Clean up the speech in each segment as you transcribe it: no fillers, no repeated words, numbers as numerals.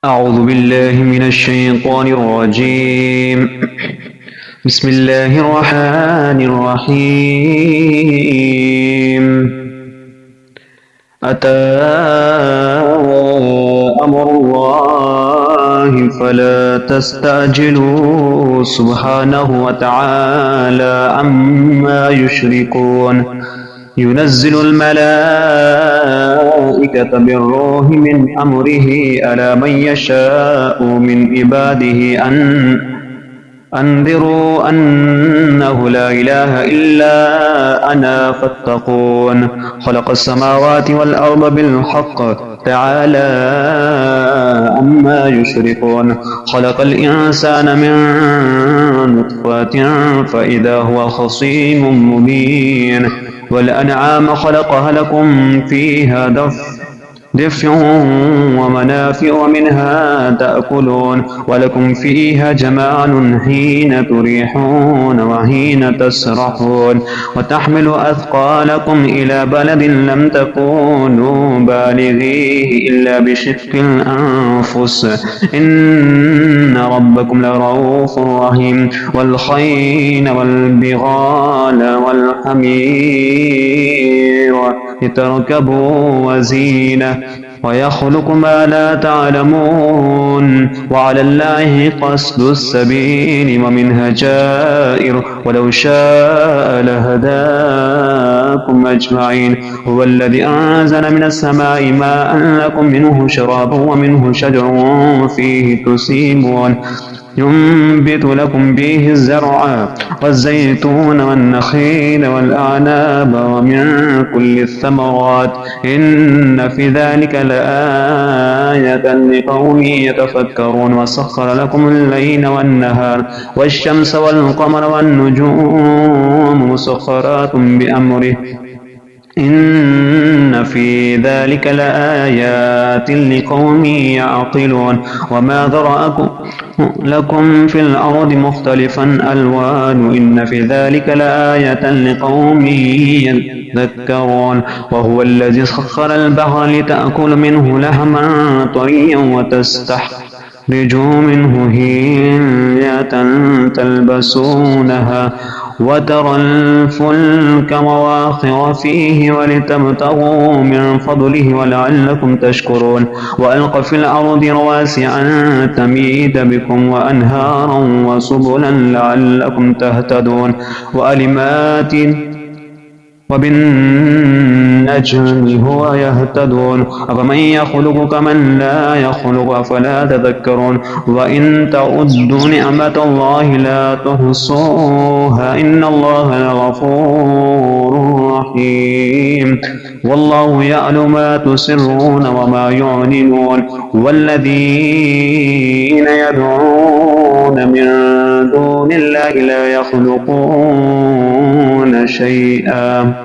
أعوذ بالله من الشيطان الرجيم. بسم الله الرحمن الرحيم. أتى أمر الله فلا تستعجلوا سبحانه وتعالى عما يشركون. ينزل الملائكة بالروح من أمره على من يشاء من عباده أن أنذروا أنه لا إله إلا أنا فاتقون. خلق السماوات والأرض بالحق تعالى عما يشركون. خلق الإنسان من نطفة فإذا هو خصيم مبين. والأنعام خلقها لكم فيها دفء ومنافع ومنها تأكلون ولكم فيها جمال حين تريحون وحين تسرحون وتحمل أثقالكم إلى بلد لم تكونوا بالغيه إلا بشق الأنفس إن ربكم لرؤوف رحيم. والخيل والبغال والحمير لتركبوا وزينة ويخلق ما لا تعلمون. وعلى الله قصد السبيل ومنها جائر ولو شاء لهداكم أجمعين. هو الذي أنزل من السماء ماء لكم منه شراب ومنه شجر فيه تسيمون. ينبت لكم به الزرع والزيتون والنخيل والأعناب ومن كل الثمرات إن في ذلك لآية لقوم يتفكرون. وسخر لكم الليل والنهار والشمس والقمر والنجوم مسخرات بأمره إن في ذلك لآيات لقوم يعقلون. وما ذرأكم لكم في الأرض مختلفا ألوان إن في ذلك لآية لقوم يذكرون. وهو الذي سخر البحر لتأكل منه لحما طريا وتستخرجوا منه هيلة تلبسونها وترى الفلك مواخر فيه ولتبتغوا من فضله ولعلكم تشكرون. وألقى في الأرض رواسي أن تميد بكم وأنهارا وسبلا لعلكم تهتدون. وألمات وبالنجم هو يهتدون. أفمن يخلق كمن لا يخلق أفلا تذكرون. وإن تعدوا نعمة الله لا تحصوها إن الله لغفور رحيم. والله يعلم ما تسرون وما يعلنون. والذين يدعون من دون الله لا يخلقون شيئا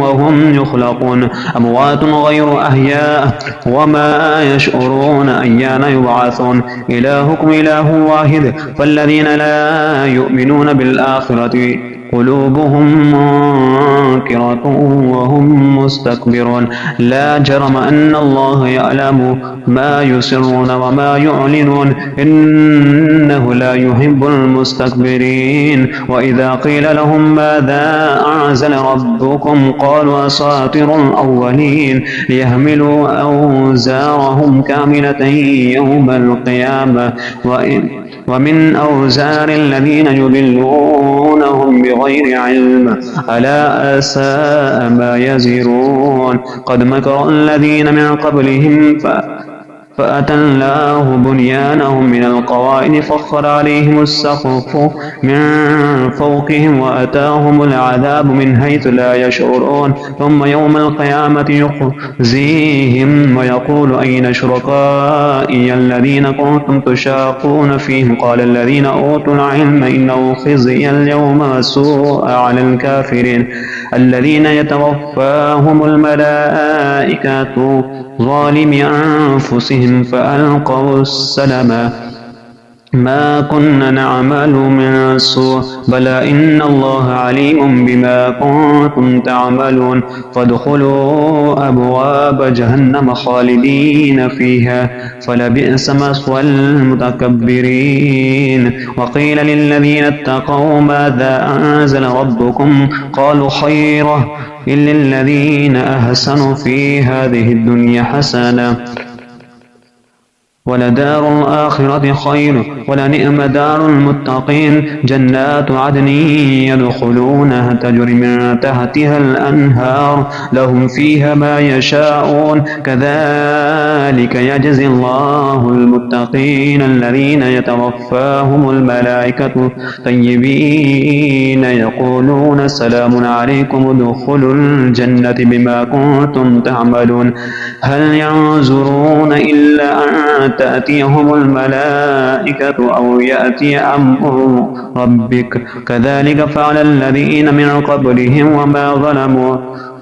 وهم يخلقون. أموات غير أحياء وما يشعرون أيان يبعثون. إلهكم إله واحد فالذين لا يؤمنون بالآخرة قلوبهم منكرة وهم مستكبرون. لا جرم أن الله يعلم ما يسرون وما يعلنون إنه لا يحب المستكبرين. وإذا قيل لهم ماذا أنزل ربكم قالوا أساطير الأولين ليحملوا أوزارهم كاملة يوم القيامة ومن أوزار الذين يضلونهم بغير علم ألا ساء ما يزرون. قد مكر الذين من قبلهم فأتى الله بنيانهم من القواعد فخر عليهم السقف من فوقهم وأتاهم العذاب من حيث لا يشعرون. ثم يوم القيامة يخزيهم ويقول أين شركائي الذين كنتم تشاقون فيهم قال الذين أوتوا العلم إنه خزي اليوم وسوء على الكافرين الذين يتوفاهم الملائكة ظالمي أنفسهم فألقوا السلم ما كنا نعمل من سوء بلى إن الله عليم بما كنتم تعملون فادخلوا أبواب جهنم خالدين فيها فلبئس مثوى المتكبرين وقيل للذين اتقوا ماذا أنزل ربكم قالوا خيرا إلا الذين أحسنوا في هذه الدنيا حسنة ولدار الآخرة خير ولنعم دار المتقين جنات عدن يدخلونها تجري من تحتها الأنهار لهم فيها ما يشاءون كذلك يجزي الله المتقين الذين يتوفاهم الملائكة طيبين يقولون سلام عليكم ادخلوا الجنة بما كنتم تعملون هل ينظرون إلا أن تأتيهم الملائكة أو يأتي أمر ربك كذلك فعل الذين من قبلهم وما ظلموا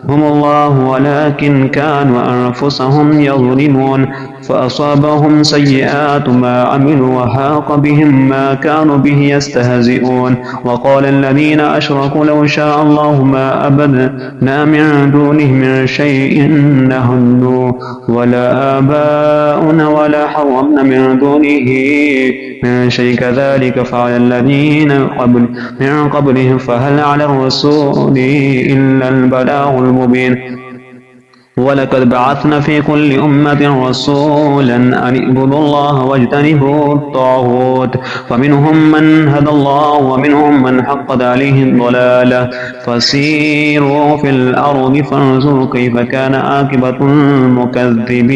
هم الله ولكن كانوا أنفسهم يظلمون فأصابهم سيئات ما عملوا وحاق بهم ما كانوا به يستهزئون وقال الذين أشركوا لو شاء الله ما أبدنا من دونه من شيء نحن ولا آباؤنا ولا حرمنا من دونه من شيء كذلك فعل الذين من قبلهم فهل على الرسول إلا البلاغ المبين ولقد بعثنا في كل أمة رسولا أن اعبدوا الله واجتنبوا الطاغوت فمنهم من هدى الله ومنهم من حقت عليه الضلالة فسيروا في الأرض فانظروا كيف كان عاقبة المكذبين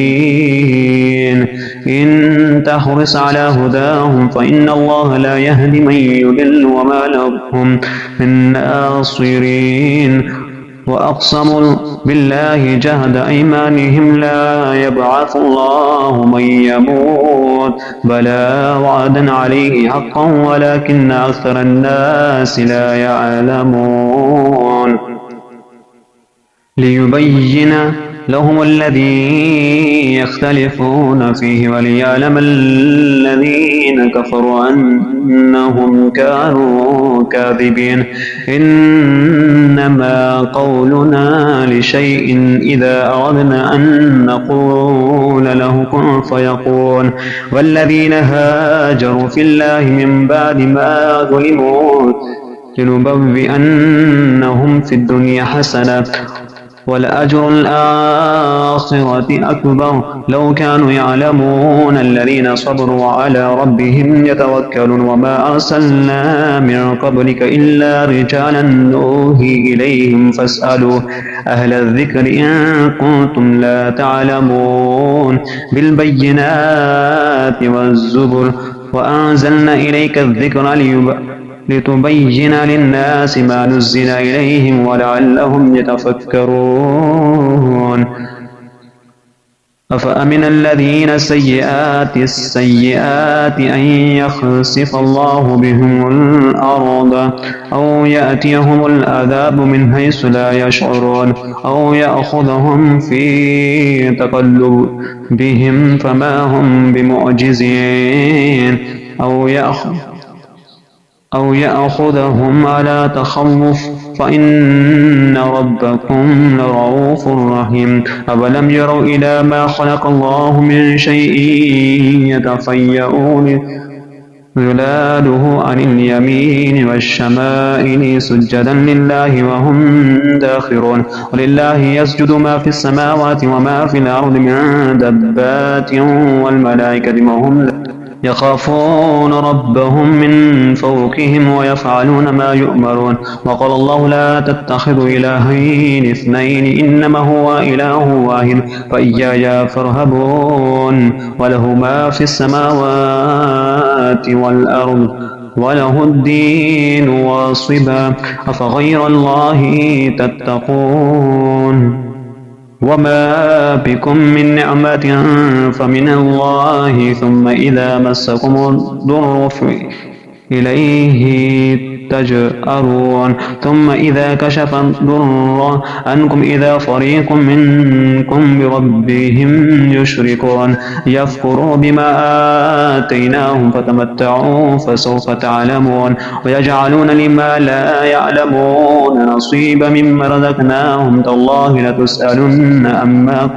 إن تحرص على هداهم فإن الله لا يهدي من يضل وما لهم من ناصرين وأقسموا بالله جهد أيمانهم لا يبعث الله من يموت بلى وعدا عليه حقا ولكن أكثر الناس لا يعلمون ليبين لهم الذي يختلفون فيه وليعلم الذين كفروا أنهم كانوا كاذبين إنما قولنا لشيء إذا أردنا أن نقول له كن فيكون والذين هاجروا في الله من بعد ما ظلموا لنبوئنهم في الدنيا حسنة ولأجر الآخرة أكبر لو كانوا يعلمون الذين صبروا على ربهم يتوكلون وما أرسلنا من قبلك إلا رجالا نوحي إليهم فاسألوا أهل الذكر إن كنتم لا تعلمون بالبينات والزبر وأنزلنا إليك الذكر لتبين للناس ما نزل إليهم ولعلهم يتفكرون أفأمن الذين السيئات أن يخسف الله بهم الأرض أو يأتيهم العذاب من حيث لا يشعرون أو يأخذهم في تقلبهم فما هم بمعجزين أو يأخذهم على تخوف فإن ربكم لرؤوف رحيم أولم يروا إلى ما خلق الله من شيء يتفيأ ظلاله عن اليمين والشمائل سجدا لله وهم داخرون ولله يسجد ما في السماوات وما في الأرض من دبات والملائكة وهم يخافون ربهم من فوقهم ويفعلون ما يؤمرون وقال الله لا تتخذوا إلهين اثنين إنما هو إله واحد فإياي فارهبون وله ما في السماوات والأرض وله الدين واصبا أفغير الله تتقون وما بكم من نعمة فمن الله ثم إذا مسكم الضر إليه تجأرون ثم إذا كشف الضر عنكم إذا فريق منكم بربهم يشركون يفكروا بما آتيناهم فتمتعوا فسوف تعلمون ويجعلون لما لا يعلمون نصيبا مما رزقناهم تالله لتسألن عما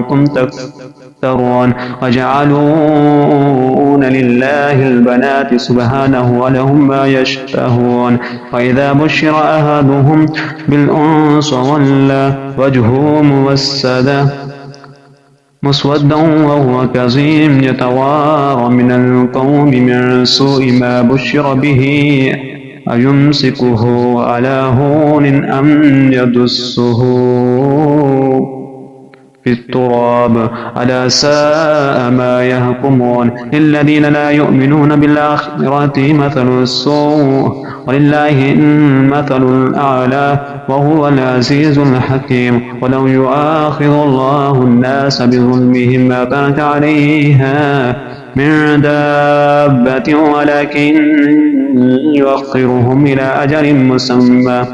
كنتم تفترون وجعلون لله البنات سبحانه ولهم ما يشتهون وإذا بشر أحدهم بالأنثى ظل وجهه مسودا وهو كظيم يتوارى من القوم من سوء ما بشر به أيمسكه على هون أم يدسه في التراب ألا ساء ما يحكمون للذين لا يؤمنون بالآخرة مثل السوء ولله المثل الأعلى وهو العزيز الحكيم ولو يؤاخذ الله الناس بظلمهم ما ترك عليها من دابة ولكن يؤخرهم إلى أجل مسمى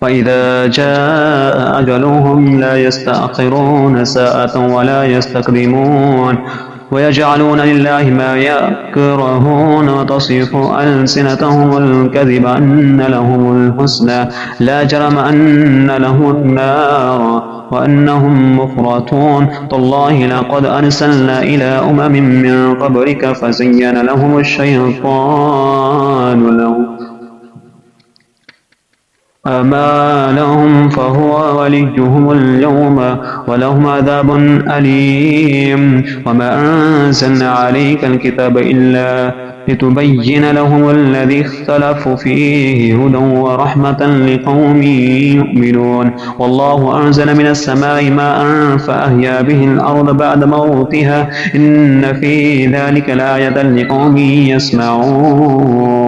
فإذا جاء أجلهم لا يستأخرون ساعة ولا يستقدمون ويجعلون لله ما يكرهون وتصف ألسنتهم الكذب أن لهم الحسنى لا جرم أن لهم النار وأنهم مفرطون تالله لقد أرسلنا إلى أمم من قبلك فزين لهم الشيطان أعمالهم فهو وليهم اليوم ولهم عذاب أليم وما أنزلنا عليك الكتاب إلا لتبين لهم الذي اختلفوا فيه هدى ورحمة لقوم يؤمنون والله أنزل من السماء ماء فأحيا به الأرض بعد موتها إن في ذلك لآية لقوم يسمعون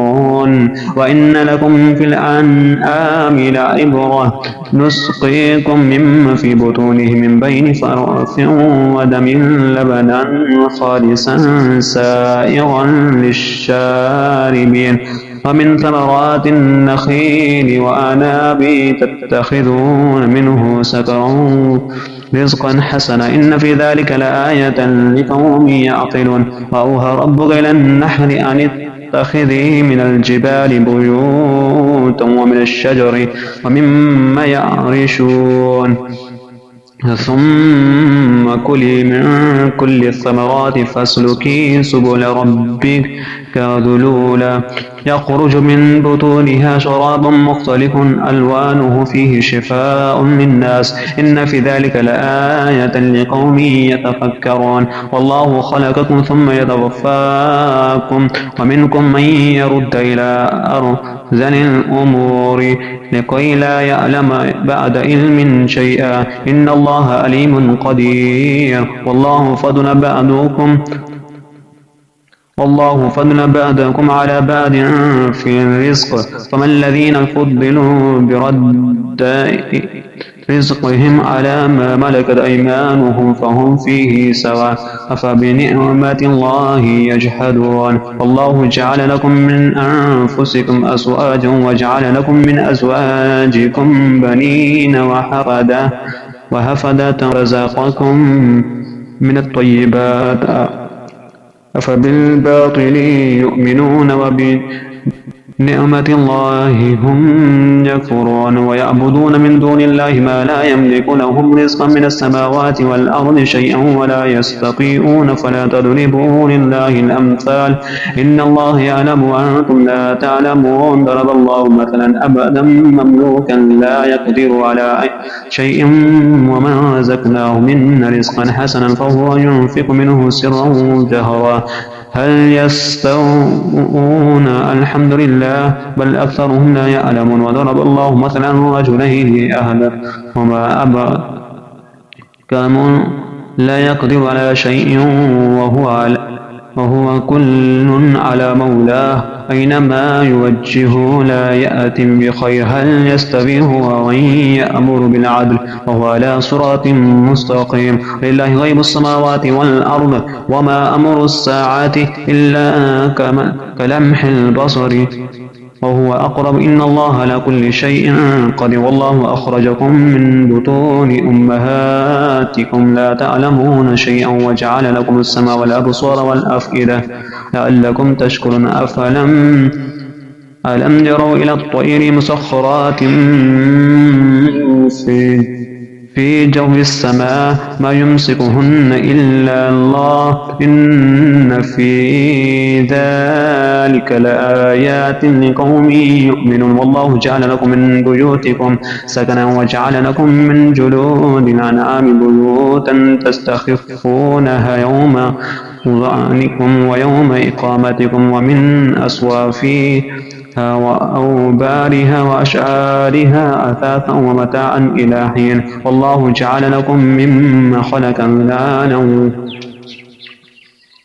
وإن لكم في الأنعام لعبرة نسقيكم مما في بطونه من بين فرث ودم لبنا خالصا سائغا للشاربين ومن ثمرات النخيل وأعناب تتخذون منه سكرا رزقا حسنا إن في ذلك لآية لقوم يعقلون وأوحى ربك إلى النحل أن اتخذي من الجبال بيوتا ومن الشجر ومما يعرشون ثم كلي من كل الثمرات فاسلكي سبل ربك ذلولا يخرج من بطونها شراب مختلف ألوانه فيه شفاء للناس إن في ذلك لآية لقوم يتفكرون والله خلقكم ثم يتوفاكم ومنكم من يرد إلى أرذل الأمور لكي لا يعلم بعد علم شيئا إن الله عليم قدير والله فضل بعضكم على بعض في الرزق فما الذين فضلوا برد رزقهم على ما ملكت أيمانهم فهم فيه سواء أفبنعمة الله يجحدون والله جعل لكم من أنفسكم أزواجا وجعل لكم من أزواجكم بنين وحفدة رزقكم من الطيبات أفبالباطل يؤمنون وبنعمة الله هم يكفرون ويعبدون من دون الله ما لا يملك لهم رزقا من السماوات والأرض شيئا ولا يستطيعون فلا تضربوا لله الأمثال إن الله يعلم وأنتم لا تعلمون ضرب الله مثلا أبدا مملوكا لا يقدر على شيء ومن رزقناه منا رزقا حسنا فهو ينفق منه سرا جهرا هل يستوون الحمد لله بل أكثرهم لا يعلمون وضرب الله مثلا رجلين أحدهما أبا كان لا يقدر على شيء وهو كل على مولاه أينما يوجهه لا يأتي بخير هل يستوي هو ومن يأمر بالعدل وهو على صراط مستقيم لله غيب السماوات والأرض وما أمر الساعة إلا كلمح البصر وهو أقرب إن الله على كل شيء قدير والله أخرجكم من بطون أمهاتكم لا تعلمون شيئا وجعل لكم السمع والأبصار والأفئدة لعلكم تشكرون ألم يروا إلى الطير مسخرات في جو السماء ما يمسكهن إلا الله إن في ذلك لآيات لقوم يؤمنون والله جعل لكم من بيوتكم سكنا وجعل لكم من جلود الأنعام بيوتا تستخفونها يوم ظعنكم ويوم إقامتكم ومن أصوافها وأوبارها وأشعارها أثاثا ومتاعا إلى حين والله جعل لكم مما خلق ظلالا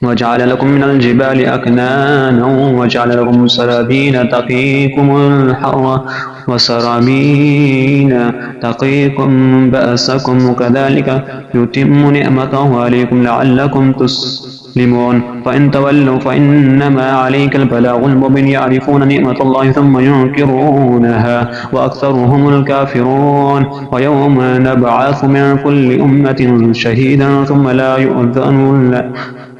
وجعل لكم من الجبال أكنانا وجعل لكم سرابيل تقيكم الحر وسرابيل تقيكم بأسكم وكذلك يتم نعمته عليكم لعلكم تسلمون فإن تولوا فإنما عليك البلاغ المبين يعرفون نعمة الله ثم ينكرونها وأكثرهم الكافرون ويوم نبعث من كل أمة شهيدا ثم لا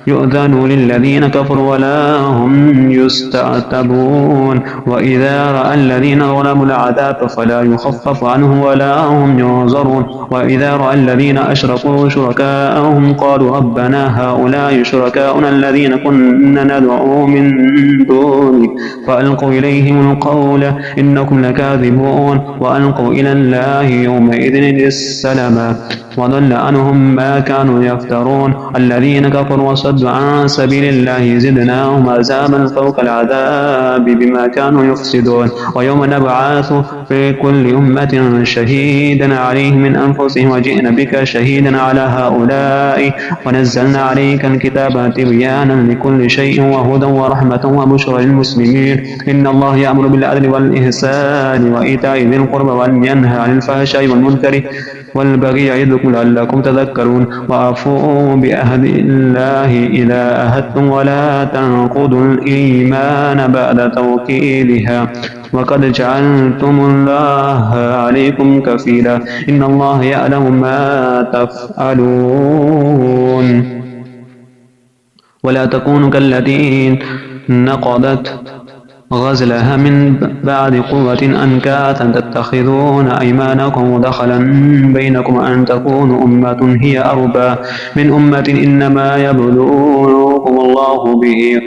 يؤذن للذين كفروا ولا هم يستعتبون وإذا رأى الذين ظلموا العذاب فلا يخفف عنهم ولا هم ينظرون وإذا رأى الذين أشركوا شركاءهم قالوا ربنا هؤلاء شركاؤنا الذين كنا ندعو من دونك فألقوا إليهم القول إنكم لكاذبون وألقوا إلى الله يومئذ السلام وضل عنهم ما كانوا يفترون الذين كفروا وصدوا عن سبيل الله زدناهم عذابا فوق العذاب بما كانوا يفسدون ويوم نبعث في كل أمة شهيدا عليهم من أنفسهم وجئنا بك شهيدا على هؤلاء ونزلنا عليك الكتاب تبيانا لكل شيء وهدى ورحمة وبشرى للمسلمين إن الله يأمر بالعدل والإحسان وإيتاء ذي القربى وينهى عن الفحشاء والمنكر والبغي يعظكم لعلكم تذكرون وأوفوا بعهد الله إذا عاهدتم ولا تنقضوا الإيمان بعد توكيدها وقد جعلتم الله عليكم كفيلا إن الله يعلم ما تفعلون ولا تكونوا كالتي نقضت غزلها من بعد قوة أنكاثا تتخذون أيمانكم دخلا بينكم أن تكونوا أمة هي أربى من أمة إنما يبلوكم الله به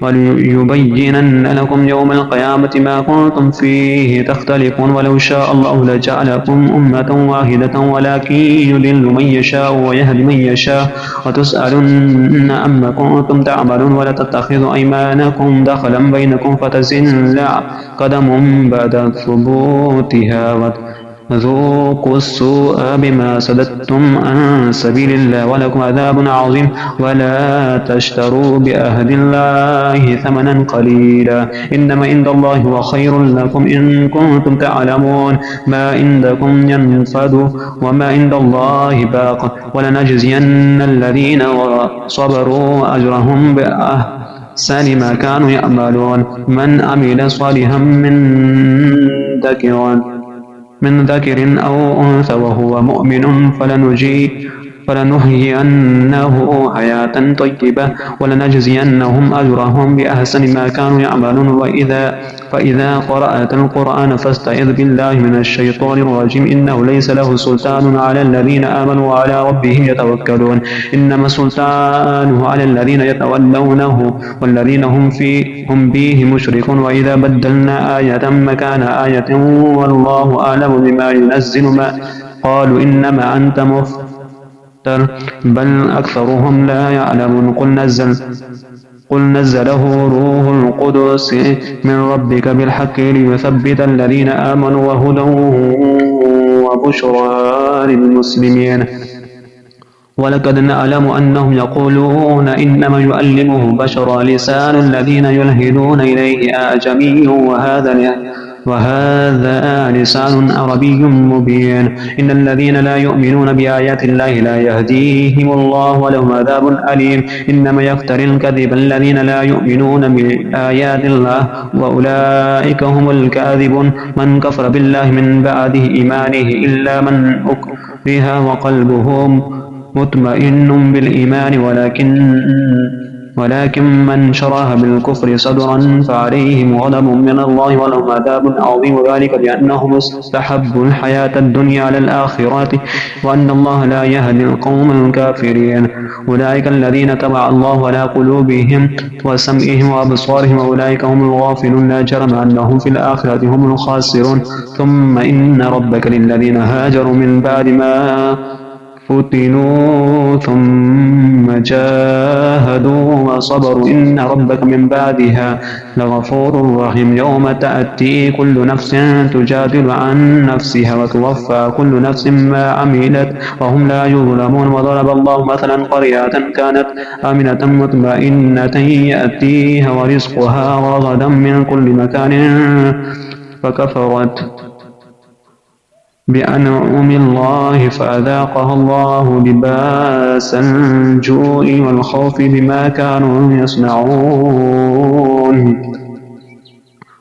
وليبينن لكم يوم القيامة ما كنتم فيه تختلفون ولو شاء الله لجعلكم أمة واحدة ولكن يضل من يشاء ويهدي من يشاء وتسألن عما كنتم تعملون ولا تتخذوا أيمانكم دخلا بينكم فتزل قدم بعد ثبوتها ذوقوا السوء بما صددتم عن سبيل الله ولكم عذاب عظيم ولا تشتروا بعهد الله ثمنا قليلا إنما عند الله هو خير لكم إن كنتم تعلمون ما عندكم ينفد وما عند الله باق ولنجزين الذين صبروا أجرهم بأحسن ما كانوا يعملون من عمل صالحا من ذكر أو أنثى وهو مؤمن فلنحيينه حياة طيبة ولنجزينهم أجرهم بأحسن ما كانوا يعملون فإذا قرأت القرآن فاستعذ بالله من الشيطان الرجيم إنه ليس له سلطان على الذين آمنوا وعلى ربهم يتوكلون إنما سلطانه على الذين يتولونه والذين هم به مشركون وإذا بدلنا آية مكان آية والله أعلم بما ينزل ما قالوا إنما أنت مفتر بل أكثرهم لا يعلمون قل نزله روح القدس من ربك بالحق ليثبت الذين آمنوا وهدى وبشرى للمسلمين ولقد نعلم أنهم يقولون إنما يعلمه بشر لسان الذين يلهدون إليه أعجمي وهذا لسان عربي مبين. إن الذين لا يؤمنون بآيات الله لا يهديهم الله ولهم عذاب أليم. إنما يفتري الكذب الذين لا يؤمنون بآيات الله وأولئك هم الكاذبون. من كفر بالله من بعد إيمانه إلا من أكره وقلبه مطمئن بالإيمان ولكن من شرح بالكفر صدرا فعليهم غضب من الله ولهم عذاب عظيم. ذلك بأنهم استحبوا الحياة الدنيا على الآخرة وأن الله لا يهدي القوم الكافرين. أولئك الذين طبع الله على قلوبهم وسمعهم وأبصارهم وأولئك هم الغافلون. لا جرم أنهم في الآخرة هم الخاسرون. ثم إن ربك للذين هاجروا من بعد ما فتنوا ثم جاهدوا وصبروا إن ربك من بعدها لغفور رحيم. يوم تأتي كل نفس تجادل عن نفسها وتوفى كل نفس ما عملت وهم لا يظلمون. وضرب الله مثلا قرية كانت آمنة مطمئنة يأتيها ورزقها رغدا من كل مكان فكفرت بأنعم الله فأذاقها الله لباس الجوع والخوف بما كانوا يصنعون.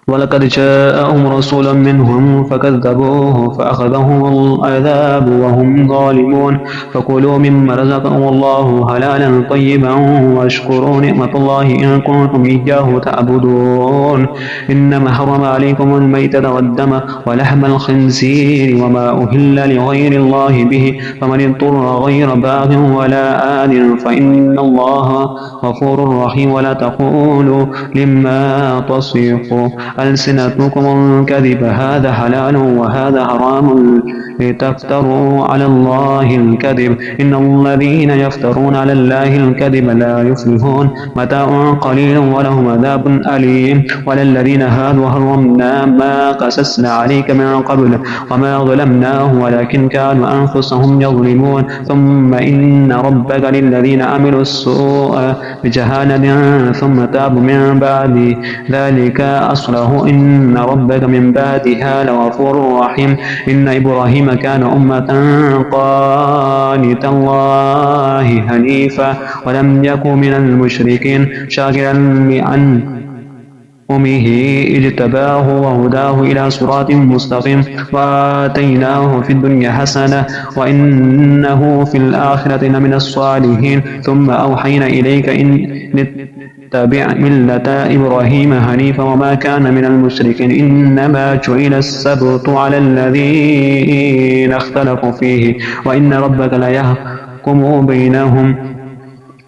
ولقد جاءهم رسول منهم فكذبوه فأخذهم العذاب وهم ظالمون. فكلوا مما رزقهم الله حلالا طيبا واشكروا نعمة الله إن كنتم إياه تعبدون. إنما حرم عليكم الميتة والدم ولحم الخنزير وما أهل لغير الله به فمن اضطر غير باغ ولا آد فإن الله غفور رحيم. ولا تقولوا لما تصف ألسنتكم الكذب هذا حلال وهذا حرام لتفتروا على الله الكذب إن الذين يفترون على الله الكذب لا يفلحون. متاع قليل ولهم عذاب أليم. وللذين هادوا حرمنا ما قصصنا عليك من قبل وما ظلمناهم ولكن كانوا أنفسهم يظلمون. ثم إن ربك للذين عملوا السوء بجهالة ثم تابوا من بعد ذلك أصلح إن ربك من بعدها لغفور رحيم. إن إبراهيم كان أمة قانتا الله حنيفا ولم يكن من المشركين شاكرا لأنعمه اجتباه وهداه إلى صراط مستقيم. وآتيناه في الدنيا حسنة وإنه في الآخرة لمن الصالحين. ثم أوحينا إليك إن اتبع ملة إبراهيم حنيفا وما كان من المشركين. إنما جعل السبت على الذين اختلفوا فيه وإن ربك لا يحكم بينهم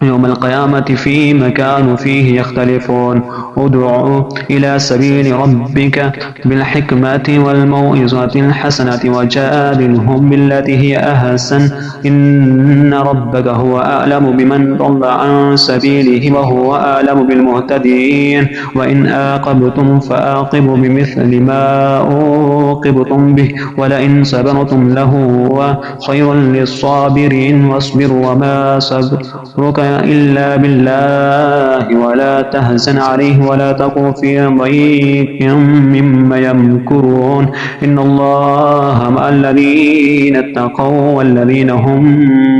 يوم القيامة فيما كانوا فيه يختلفون. ادع إلى سبيل ربك بالحكمة والموعظة الحسنة وجادلهم بالتي هي أحسن إن ربك هو أعلم بمن ضل عن سبيله وهو أعلم بالمهتدين. وإن عاقبتم فعاقبوا بمثل ما عوقبتم به ولئن صبرتم لهو خير للصابرين. واصبر وما صبرك إلا بالله ولا تحزن عليه ولا تك في ضيق مما يمكرون. إن الله مع الذين اتقوا والذين هم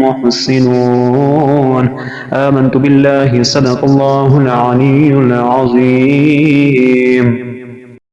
محسنون. آمنت بالله صدق الله العلي العظيم.